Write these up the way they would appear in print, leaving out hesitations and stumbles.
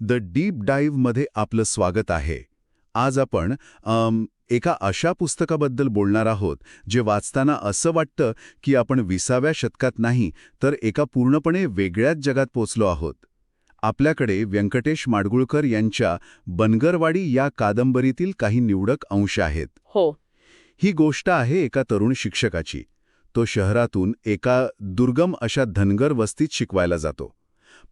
The deep डाईव्हमध्ये आपलं स्वागत आहे. आज आपण एका अशा पुस्तकाबद्दल बोलणार आहोत जे वाचताना असं वाटतं की आपण 20व्या शतकात नाही तर एका पूर्णपणे वेगळ्याच जगात पोचलो आहोत. आपल्याकडे व्यंकटेश माडगूळकर यांच्या बनगरवाडी या कादंबरीतील काही निवडक अंश आहेत. हो. ही गोष्ट आहे एका तरुण शिक्षकाची. तो शहरातून एका दुर्गम अशा धनगर वस्तीत शिकवायला जातो.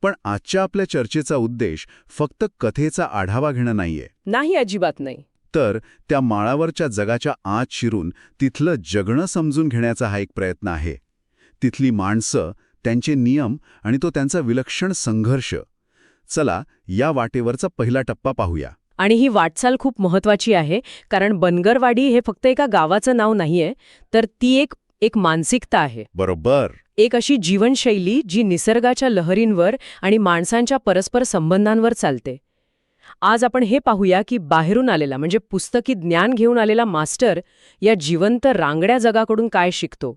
पण आजच्या आपल्या चर्चेचा उद्देश फक्त कथेचा आढावा घेणं नाहीये. नाही, अजिबात नाही. तर त्या माळावरच्या जगाच्या आत शिरून तिथलं जगणं समजून घेण्याचा हा एक प्रयत्न आहे. तिथली माणसं, त्यांचे नियम आणि तो त्यांचा विलक्षण संघर्ष. चला या वाटेवरचा पहिला टप्पा पाहूया. आणि ही वाटचाल खूप महत्वाची आहे, कारण बनगरवाडी हे फक्त एका गावाचं नाव नाहीये, तर ती एक मानसिकता आहे. बरोबर. एक अशी जीवनशैली जी निसर्गाच्या लहरींवर आणि माणसांच्या परस्पर संबंधांवर चालते. आज आपण हे पाहूया की बाहेरून आलेला, म्हणजे पुस्तकी ज्ञान घेऊन आलेला मास्टर या जिवंत रांगड्या जगाकडून काय शिकतो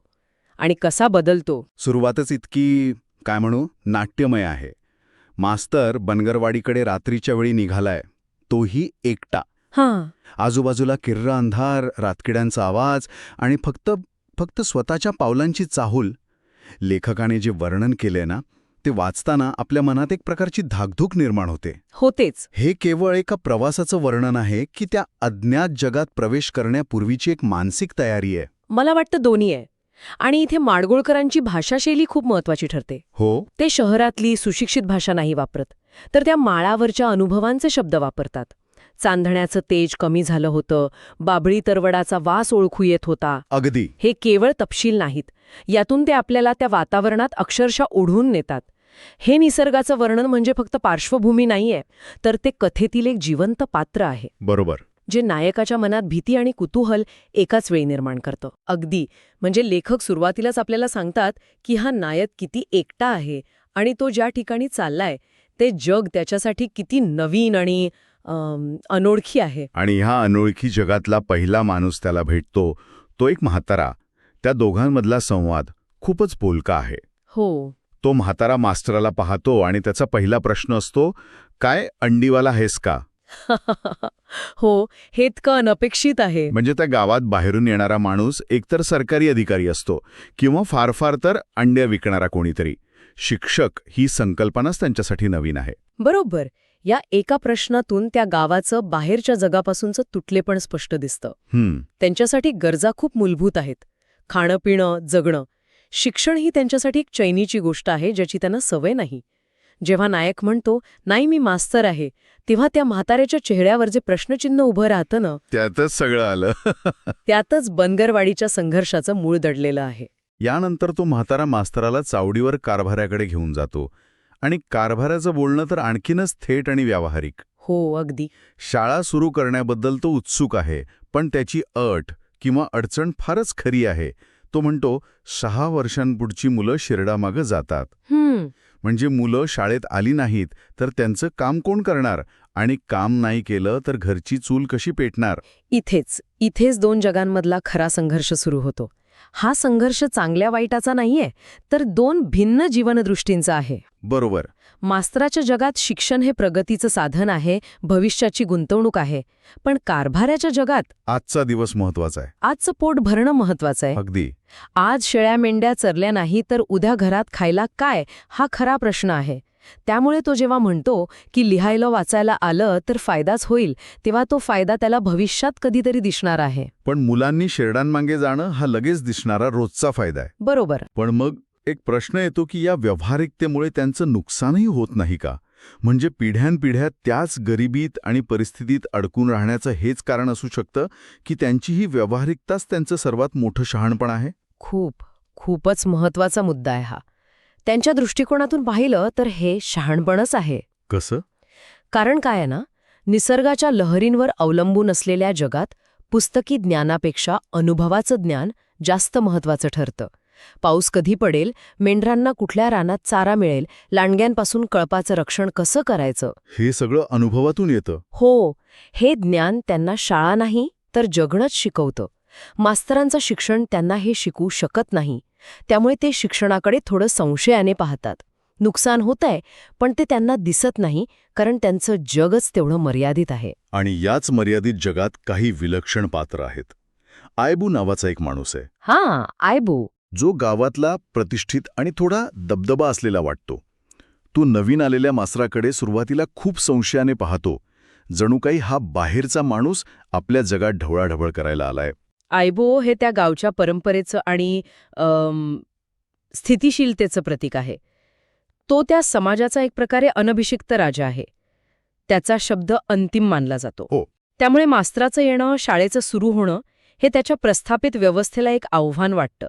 आणि कसा बदलतो. सुरुवातच इतकी काय म्हणू नाट्यमय आहे. मास्तर बनगरवाडीकडे रात्रीच्या वेळी निघालाय, तोही एकटा. हां. आजूबाजूला किर्र अंधार, रातकिड्यांचा आवाज आणि फक्त स्वतःच्या पावलांची चाहूल. लेखकाने जे वर्णन केले ना, ते वाचताना आपल्या मनात एक प्रकारची धाकधूक निर्माण होतेच. हे केवळ एका प्रवासाचं वर्णन आहे की त्या अज्ञात जगात प्रवेश करण्यापूर्वीची एक मानसिक तयारी आहे? मला वाटतं दोन्ही आहे. आणि इथे माडगूळकरांची भाषाशैली खूप महत्वाची ठरते. हो. ते शहरातली सुशिक्षित भाषा नाही वापरत, तर त्या माळावरच्या अनुभवांचे शब्द वापरतात. चांदण्याचं तेज कमी झालं होतं, बाभळी तरवडाचा वास ओळखू येत होता. अगदी. हे केवळ तपशील नाहीत, यातून ते आपल्याला त्या वातावरणात अक्षरशः ओढून नेतात. हे निसर्गाचं वर्णन म्हणजे फक्त पार्श्वभूमी नाहीये, तर ते कथेतील एक जिवंत पात्र आहे. बरोबर. जे नायकाच्या मनात भीती आणि कुतूहल एकाच वेळी निर्माण करतं. अगदी म्हणजे लेखक सुरुवातीलाच आपल्याला सांगतात की हा नायक किती एकटा आहे आणि तो ज्या ठिकाणी चाललाय ते जग त्याच्यासाठी किती नवीन आणि अनोळखी आहे. आणि ह्या अनोळखी जगातला पहिला माणूस त्याला भेटतो, तो एक म्हातारा. त्या दोघांमधला संवाद खूपच बोलका आहे. हो. तो म्हातारा मास्टराला पाहतो आणि त्याचा पहिला प्रश्न असतो, काय अंडीवाला हेस का? हो, हे इतकं अनपेक्षित आहे. म्हणजे त्या गावात बाहेरून येणारा माणूस एकतर सरकारी अधिकारी असतो किंवा फार तर अंड्या विकणारा कोणीतरी. शिक्षक ही संकल्पनाच त्यांच्यासाठी नवीन आहे. बरोबर. या एका प्रश्नातून त्या गावाचं बाहेरच्या जगापासूनचं तुटलेपण स्पष्ट दिसतं. त्यांच्यासाठी गरजा खूप मूलभूत आहेत. खाणं पिणं, जगणं. शिक्षण ही त्यांच्यासाठी एक चैनीची गोष्ट आहे ज्याची त्यांना सवय नाही. जेव्हा नायक म्हणतो, नाही मी मास्तर आहे, तेव्हा त्या म्हाताऱ्याच्या चेहऱ्यावर जे प्रश्नचिन्ह उभं राहतं ना, त्यातच सगळं आलं. त्यातच बनगरवाडीच्या संघर्षाचं मूळ दडलेलं आहे. यानंतर तो म्हातारा मास्तराला चावडीवर कारभाऱ्याकडे घेऊन जातो. आणि कारभाऱ्याचं बोलणं तर आणखीनच थेट आणि व्यावहारिक. हो, अगदी. शाळा सुरू करण्याबद्दल तो उत्सुक आहे, पण त्याची अट किंवा अडचण फारच खरी आहे. तो म्हणतो 6 वर्षांपुढची मुलं शिरडामागं जातात. म्हणजे मुलं शाळेत आली नाहीत तर त्यांचं काम कोण करणार, आणि काम नाही केलं तर घरची चूल कशी पेटणार. इथेच दोन जगांमधला खरा संघर्ष सुरू होतो. हा संघर्ष चांगल्या वाईटाचा नाहीये, तर दोन भिन्न जीवनदृष्टींचा आहे. बरोबर. मास्तराच्या जगात शिक्षण हे प्रगतीचं साधन आहे, भविष्याची गुंतवणूक आहे. पण कारभाऱ्याच्या जगात आजचा दिवस महत्वाचा आहे. आजचं पोट भरणं महत्वाचं आहे. अगदी. आज शेळ्या मेंढ्या चरल्या नाही तर उद्या घरात खायला काय, हा खरा प्रश्न आहे. त्यामुळे तो जेव्हा म्हणतो की लिहायला वाचायला आलं तर फायदाच होईल, तेव्हा तो फायदा त्याला भविष्यात कधीतरी दिसणार आहे. पण मुलांनी शिरडांमागे जाणं हा लगेच दिसणारा रोजचा फायदा आहे. बरोबर. पण मग एक प्रश्न येतो की या व्यावहारिकतेमुळे त्यांचं नुकसानही होत नाही का? म्हणजे पिढ्यानपिढ्या त्याच गरिबीत आणि परिस्थितीत अडकून राहण्याचं हेच कारण असू शकतं की त्यांची ही व्यावहारिकताच त्यांचं सर्वात मोठं शहाणपण आहे? खूपच महत्वाचा मुद्दा आहे हा. त्यांच्या दृष्टिकोनातून पाहिलं तर हे शहाणपणच आहे. कसं? कारण काय आहे ना, निसर्गाच्या लहरींवर अवलंबून असलेल्या जगात पुस्तकी ज्ञानापेक्षा अनुभवाचं ज्ञान जास्त महत्वाचं ठरतं. पाऊस कधी पडेल, मेंढरांना कुठल्या रानात चारा मिळेल, लांडग्यांपासून कळपाचं रक्षण कसं करायचं, हे सगळं अनुभवातून येतं. हो, हे ज्ञान त्यांना शाळा नाही तर जगणंच शिकवतं. मास्तरांचं शिक्षण त्यांना हे शिकवू शकत नाही, त्यामुळे ते शिक्षणाकडे थोडं संशयाने पाहतात. नुकसान होतंय, पण ते त्यांना दिसत नाही, कारण त्यांचं जगच तेवढं मर्यादित आहे. आणि याच मर्यादित जगात काही विलक्षण पात्र आहेत. आयबू नावाचा एक माणूस आहे, हां, आयबू. जो गावातला प्रतिष्ठित आणि थोडा दबदबा असलेला वाटतो. तो नवीन आलेल्या मास्तराकडे सुरुवातीला खूप संशयाने पाहतो, जणू काही हा बाहेरचा माणूस आपल्या जगात ढवळाढवळ करायला आलाय. आयबो हे त्या गावच्या परंपरेचं आणि स्थितिशीलतेचं प्रतीक आहे. तो त्या समाजाचा एक प्रकारे अनभिषिक्त राजा आहे. त्याचा शब्द अंतिम मानला जातो. हो. त्यामुळे मास्तराचं येणं, शाळेचं सुरू होणं हे त्याच्या प्रस्थापित व्यवस्थेला एक आव्हान वाटतं.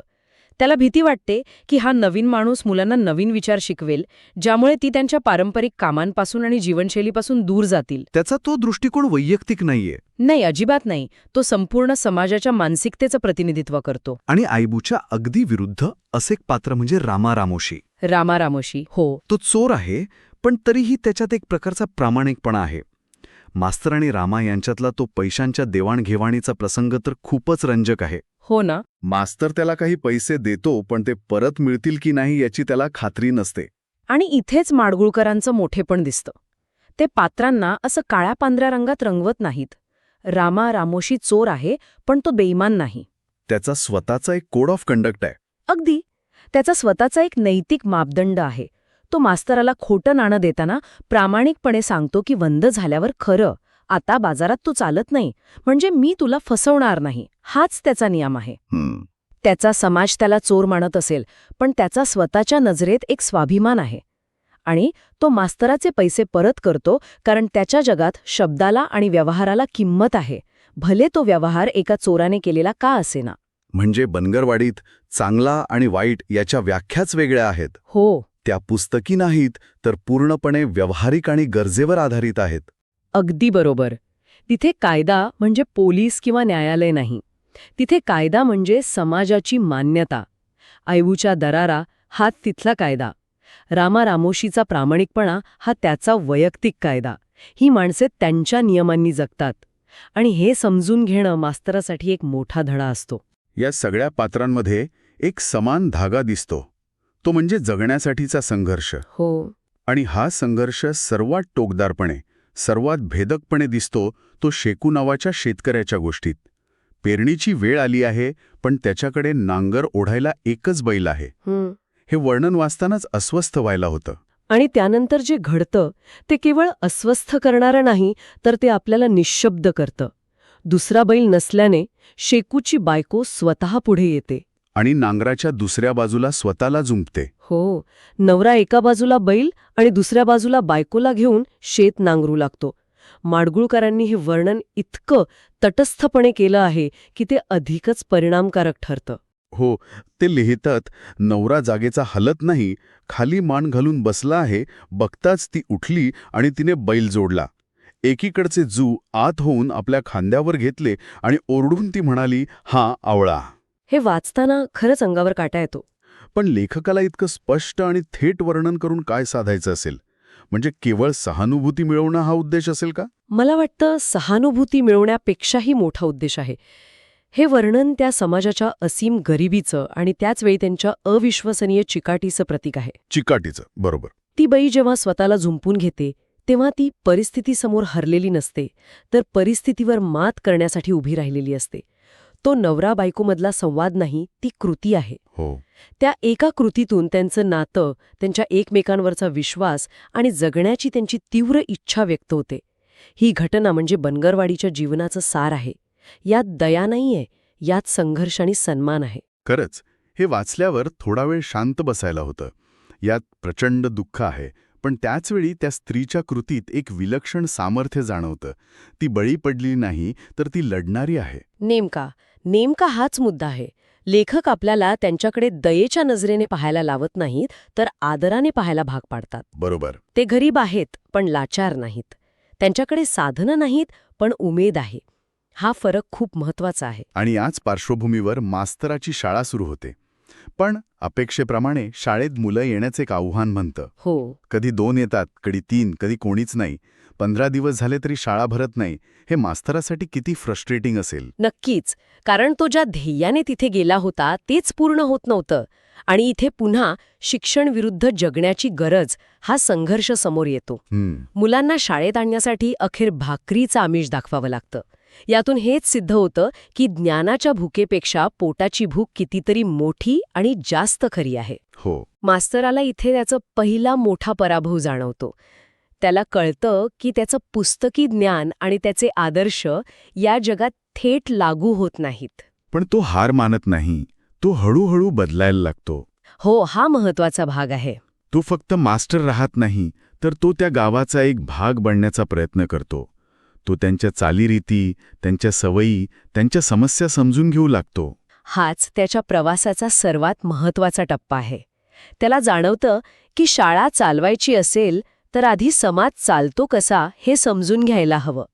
त्याला भीती वाटते की हा नवीन माणूस मुलांना नवीन विचार शिकवेल, ज्यामुळे ती त्यांच्या पारंपरिक कामांपासून आणि जीवनशैलीपासून दूर जातील. त्याचा तो दृष्टिकोन वैयक्तिक नाहीये. नाही, अजिबात नाही. तो संपूर्ण समाजाच्या मानसिकतेचं प्रतिनिधित्व करतो. आणि आयबूच्या अगदी विरुद्ध असे एक पात्र म्हणजे रामारामोशी. रामारामोशी. हो. तो चोर आहे, पण तरीही त्याच्यात एक प्रकारचा प्रामाणिकपणा आहे. मास्तर आणि रामा यांच्यातला तो पैशांच्या देवाणघेवाणीचा प्रसंग तर खूपच रंजक आहे. हो ना. मास्तर त्याला काही पैसे देतो, पण ते परत मिळतील की नाही याची त्याला खात्री नसते. आणि इथेच माडगुळकरांचं मोठेपण दिसतं. ते पात्रांना असं काळ्या पांढऱ्या रंगात रंगवत नाहीत. रामा रामोशी चोर आहे, पण तो बेईमान नाही. त्याचा स्वतःचा एक कोड ऑफ कंडक्ट आहे. अगदी. त्याचा स्वतःचा एक नैतिक मापदंड आहे. तो मास्तराला खोटं नाणं देताना प्रामाणिकपणे सांगतो की वंद झाल्यावर खरं, आता बाजारात तू चालत नाही, म्हणजे मी तुला फसवणार नाही. हाच त्याचा नियम आहे. त्याचा समाज त्याला चोर मानत असेल, पण त्याचा स्वतःच्या नजरेत एक स्वाभिमान आहे. आणि तो मास्तराचे पैसे परत करतो, कारण त्याच्या जगात शब्दाला आणि व्यवहाराला किंमत आहे, भले तो व्यवहार एका चोराने केलेला का असेना. म्हणजे बनगरवाडीत चांगला आणि वाईट याच्या व्याख्याच वेगळ्या आहेत. हो. त्या पुस्तकी नाहीत, तर पूर्णपणे व्यावहारिक आणि गरजेवर आधारित आहेत. अगदी बरोबर. तिथे कायदा म्हणजे पोलीस किंवा न्यायालय नाही. तिथे कायदा म्हणजे समाजाची मान्यता. आयबूच्या दरारा हा तिथला कायदा. रामा रामोशीचा प्रामाणिकपणा हा त्याचा वैयक्तिक कायदा. ही माणसे त्यांच्या नियमांनी जगतात. आणि हे समजून घेणं मास्तरासाठी एक मोठा धडा असतो. या सगळ्या पात्रांमध्ये एक समान धागा दिसतो, तो म्हणजे जगण्यासाठीचा संघर्ष. हो. आणि हा संघर्ष सर्वात टोकदारपणे, सर्वात भेदकपणे दिसतो तो शेकू नावाच्या शेतकऱ्याच्या गोष्टीत. पेरणीची वेळ आली आहे, पण त्याच्याकडे नांगर ओढायला एकच बैल आहे. हे वर्णन वाचतानाच अस्वस्थ व्हायला होतं. आणि त्यानंतर जे घडतं ते केवळ अस्वस्थ करणारं नाही, तर ते आपल्याला निःशब्द करतं. दुसरा बैल नसल्याने शेकूची बायको स्वतः पुढे येते. आणि नांगराच्या दुसऱ्या बाजूला स्वतःला जुंपते. हो. नवरा एका बाजूला बैल आणि दुसऱ्या बाजूला बायकोला घेऊन शेत नांगरू लागतो. माडगुळकरांनी हे वर्णन इतकं तटस्थपणे केलं आहे की ते अधिकच परिणामकारक ठरतं. हो, ते लिहितात, नवरा जागेचा हलत नाही, खाली मान घालून बसला आहे, बघताच ती उठली आणि तिने बैल जोडला. एकीकडचे जू आत होऊन आपल्या खांद्यावर घेतले आणि ओरडून ती म्हणाली, हा आवळा. हे वाचताना खरंच अंगावर काटा येतो. पण लेखकाला इतकं स्पष्ट आणि थेट वर्णन करून काय साधायचं असेल? म्हणजे केवळ सहानुभूती मिळवणं हा उद्देश असेल का? मला वाटतं सहानुभूती मिळवण्यापेक्षाही मोठा उद्देश आहे. हे वर्णन त्या समाजाच्या असीम गरिबीचं आणि त्याचवेळी त्यांच्या अविश्वसनीय चिकाटीचं प्रतीक आहे. चिकाटीचं, बरोबर. ती बाई जेव्हा स्वतःला झुंपून घेते, तेव्हा ती परिस्थितीसमोर हरलेली नसते, तर परिस्थितीवर मात करण्यासाठी उभी राहिलेली असते. तो नवरा बायकोमधला संवाद नाही, ती कृती आहे. हो. त्या एका कृतीतून त्यांचं नातं, त्यांच्या एकमेकांवरचा विश्वास आणि जगण्याची त्यांची तीव्र इच्छा व्यक्त होते. ही घटना म्हणजे बनगरवाडीच्या जीवनाचं सार आहे. यात दया नाहीये, यात संघर्ष आणि सन्मान आहे. खरंच, हे वाचल्यावर थोडा वेळ शांत बसायला होतं. यात प्रचंड दुःख आहे, पण त्याचवेळी त्या स्त्रीच्या कृतीत एक विलक्षण सामर्थ्य जाणवतं. ती बळी पडली नाही, तर ती लढणारी आहे. नेमका हाच मुद्दा आहे. लेखक आपल्याला त्यांच्याकडे दयेच्या नजरेने पाहायला लावत नाहीत, तर आदराने पाहायला भाग पाडतात. बरोबर. ते गरीब आहेत, पण लाचार नाहीत. त्यांच्याकडे साधनं नाहीत, पण उमेद आहे. हा फरक खूप महत्वाचा आहे. आणि याच पार्श्वभूमीवर मास्तराची शाळा सुरू होते. पण अपेक्षेप्रमाणे शाळेत मुलं येण्याचे एक आव्हान म्हणतं. हो. कधी 2 येतात, कधी 3, कधी कोणीच नाही. 15 दिवस झाले तरी शाळा भरत नाही. हे मास्तरासाठी किती फ्रस्ट्रेटिंग असेल. नक्कीच. कारण तो ज्या ध्येयाने तिथे गेला होता तेच पूर्ण होत नव्हतं. आणि इथे पुन्हा शिक्षण विरुद्ध जगण्याची गरज हा संघर्ष समोर येतो. मुलांना शाळेत आणण्यासाठी अखेर भाकरीचं आमिष दाखवावं लागतं. यातून हेच सिद्ध होतं की ज्ञानाच्या भुकेपेक्षा पोटाची भूक कितीतरी मोठी आणि जास्त खरी आहे. हो. मास्तराला इथे त्याचा पहिला मोठा पराभव जाणवतो. त्याला कळतं की त्याचं पुस्तकी ज्ञान आणि त्याचे आदर्श या जगात थेट लागू होत नाहीत. पण तो हार मानत नाही. तो हळूहळू बदलायला लागतो. हो, हा महत्वाचा भाग आहे. तो फक्त मास्टर राहत नाही, तर तो त्या गावाचा एक भाग बनण्याचा प्रयत्न करतो. तो त्यांच्या चालीरीती, त्यांच्या सवयी, त्यांच्या समस्या समजून घेऊ लागतो. हाच त्याच्या प्रवासाचा सर्वात महत्वाचा टप्पा आहे. त्याला जाणवतं की शाळा चालवायची असेल तर आधी समाज चालतो कसा हे समजून घ्यायला हवं.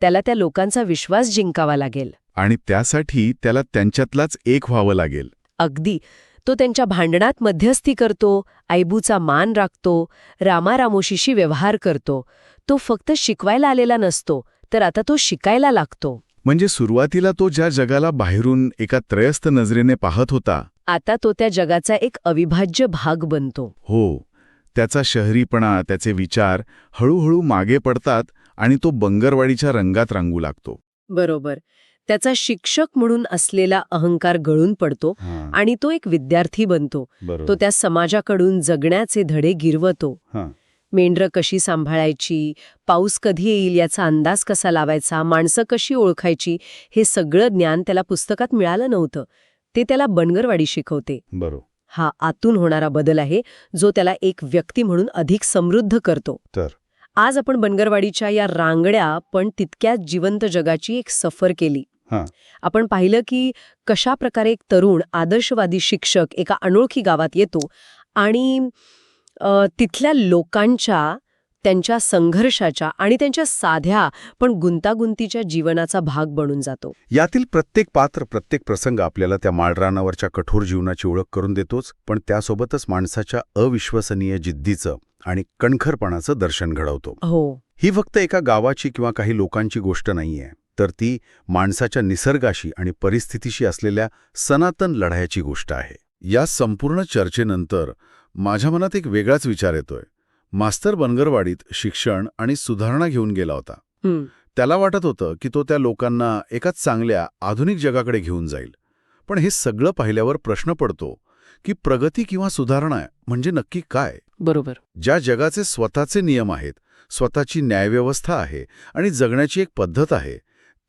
त्याला त्या लोकांचा विश्वास जिंकावा लागेल. आणि त्यासाठी त्याला त्यांच्यातलाच एक व्हावं लागेल. अगदी. तो त्यांच्या भांडणात मध्यस्थी करतो, आयबूचा मान राखतो, रामारामोशीशी व्यवहार करतो. तो फक्त शिकवायला आलेला नसतो, तर आता तो शिकायला लागतो. म्हणजे सुरुवातीला तो ज्या जगाला बाहेरून एका त्रयस्थ नजरेने पाहत होता, आता तो त्या जगाचा एक अविभाज्य भाग बनतो. हो, त्याचा शहरीपणा, त्याचे विचार हळूहळू मागे पडतात आणि तो बंगरवाडीच्या रंगात रंगू लागतो. बरोबर. त्याचा शिक्षक म्हणून असलेला अहंकार गळून पडतो आणि तो एक विद्यार्थी बनतो. तो त्या समाजाकडून जगण्याचे धडे गिरवतो. मेंढरं कशी सांभाळायची, पाऊस कधी येईल याचा अंदाज कसा लावायचा, माणसं कशी ओळखायची, हे सगळं ज्ञान त्याला पुस्तकात मिळालं नव्हतं. ते त्याला बनगरवाडी शिकवते. बरोबर. हा आतून होणारा बदल आहे जो त्याला एक व्यक्ती म्हणून अधिक समृद्ध करतो. तर आज आपण बनगरवाडीच्या या रांगड्या पण तितक्याच जिवंत जगाची एक सफर केली. आपण पाहिलं की कशा प्रकारे एक तरुण आदर्शवादी शिक्षक एका अनोळखी गावात येतो आणि तिथल्या लोकांच्या, त्यांच्या संघर्षाच्या आणि त्यांच्या साध्या पण गुंतागुंतीच्या जीवनाचा भाग बनून जातो. यातील प्रत्येक पात्र, प्रत्येक प्रसंग आपल्याला त्या माळरानावरच्या कठोर जीवनाची ओळख करून देतोच, पण त्यासोबतच माणसाच्या अविश्वसनीय जिद्दीचं आणि कणखरपणाचं दर्शन घडवतो. हो. ही फक्त एका गावाची किंवा काही लोकांची गोष्ट नाहीये, तर ती माणसाच्या निसर्गाशी आणि परिस्थितीशी असलेल्या सनातन लढायाची गोष्ट आहे. या संपूर्ण चर्चेनंतर माझ्या मनात एक वेगळाच विचार येतोय. मास्तर बनगरवाडीत शिक्षण आणि सुधारणा घेऊन गेला होता. त्याला वाटत होतं की तो त्या लोकांना एका चांगल्या आधुनिक जगाकडे घेऊन जाईल. पण हे सगळं पाहिल्यावर प्रश्न पडतो की प्रगती किंवा सुधारणा म्हणजे नक्की काय? बरोबर. ज्या जगाचे स्वतःचे नियम आहेत, स्वतःची न्यायव्यवस्था आहे आणि जगण्याची एक पद्धत आहे,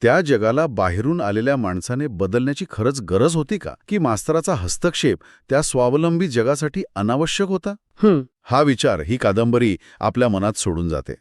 त्या जगाला बाहेरून आलेल्या माणसाने बदलण्याची खरंच गरज होती का? की मास्तराचा हस्तक्षेप त्या स्वावलंबी जगासाठी अनावश्यक होता? हा विचार ही कादंबरी आपल्या मनात सोडून जाते.